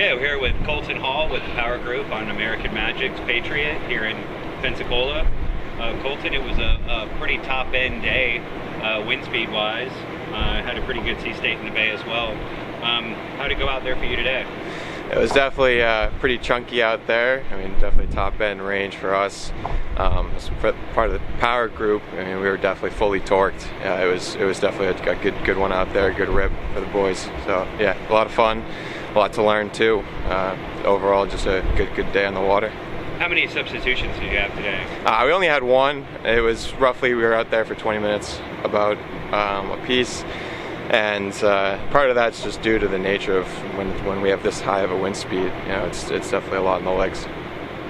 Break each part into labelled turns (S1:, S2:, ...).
S1: Okay, we're here with Colton Hall with the Power Group on American Magic's Patriot here in Pensacola. Colton, it was a pretty top-end day, wind speed-wise. Had a pretty good sea state in the bay as well. How'd it go out there for you today?
S2: It was definitely pretty chunky out there. I mean, definitely top-end range for us. As part of the Power Group, I mean, we were definitely fully torqued. It was definitely a good one out there, a good rip for the boys. So yeah, a lot of fun, a lot to learn too. Overall, just a good day on the water.
S1: How many substitutions did you have today?
S2: We only had one. It was roughly, we were out there for 20 minutes about a piece. And part of that's just due to the nature of when we have this high of a wind speed. You know, it's definitely a lot in the legs.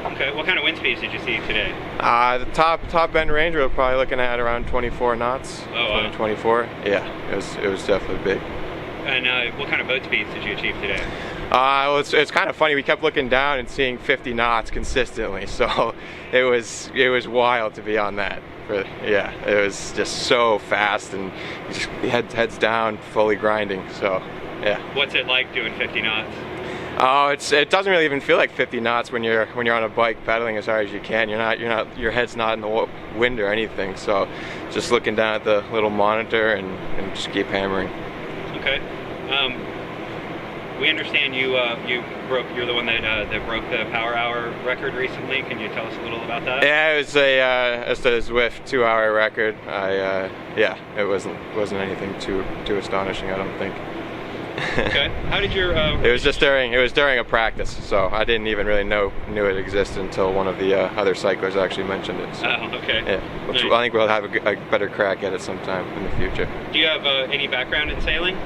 S1: Okay, what kind of wind speeds did you see today?
S2: The top end range, we were probably looking at around 24 knots.
S1: Oh, wow.
S2: 24. Yeah, it was definitely big.
S1: And what kind of boat speeds did you achieve today?
S2: Well, it's kind of funny. We kept looking down and seeing 50 knots consistently, so it was wild to be on that. Yeah, it was just so fast, and you just heads down, fully grinding. So, yeah.
S1: What's it like doing 50 knots?
S2: Oh, it doesn't really even feel like 50 knots when you're on a bike pedaling as hard as you can. Your head's not in the wind or anything. So, just looking down at the little monitor and just keep hammering.
S1: Okay. We understand you're the one that broke the power hour record recently. Can you tell us a little about that?
S2: Yeah, it was a Zwift 2-hour record. Yeah, it wasn't anything too astonishing, I don't think.
S1: Okay. How did your?
S2: It was during a practice, so I didn't even really knew it existed until one of the other cyclers actually mentioned it. So,
S1: oh, okay.
S2: Yeah,
S1: Nice.
S2: I think we'll have a better crack at it sometime in the future.
S1: Do you have any background in sailing?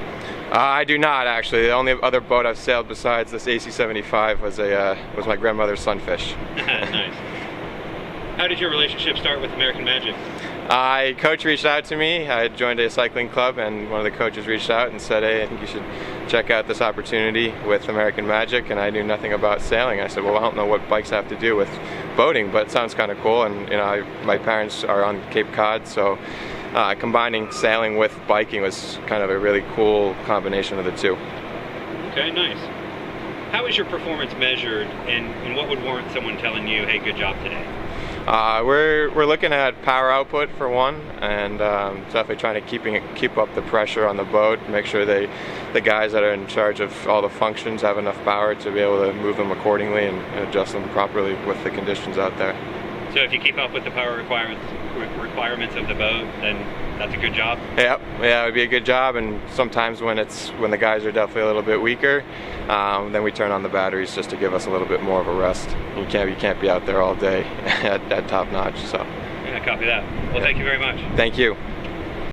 S2: I do not, actually. The only other boat I've sailed besides this AC75 was my grandmother's Sunfish.
S1: Nice. How did your relationship start with American Magic?
S2: Coach reached out to me. I had joined a cycling club, and one of the coaches reached out and said, "Hey, I think you should check out this opportunity with American Magic." And I knew nothing about sailing. I said, "Well, I don't know what bikes have to do with boating, but it sounds kind of cool." And my parents are on Cape Cod, so combining sailing with biking was kind of a really cool combination of the two.
S1: Okay, nice. How is your performance measured, and what would warrant someone telling you, "Hey, good job today"?
S2: We're looking at power output for one, and definitely trying to keep up the pressure on the boat, make sure the guys that are in charge of all the functions have enough power to be able to move them accordingly and adjust them properly with the conditions out there.
S1: So if you keep up with the power requirements of the boat, then that's a good job?
S2: Yeah, it would be a good job, and sometimes when the guys are definitely a little bit weaker, then we turn on the batteries just to give us a little bit more of a rest. You can't be out there all day at top notch. So.
S1: Yeah, copy that. Well, thank you very much.
S2: Thank you.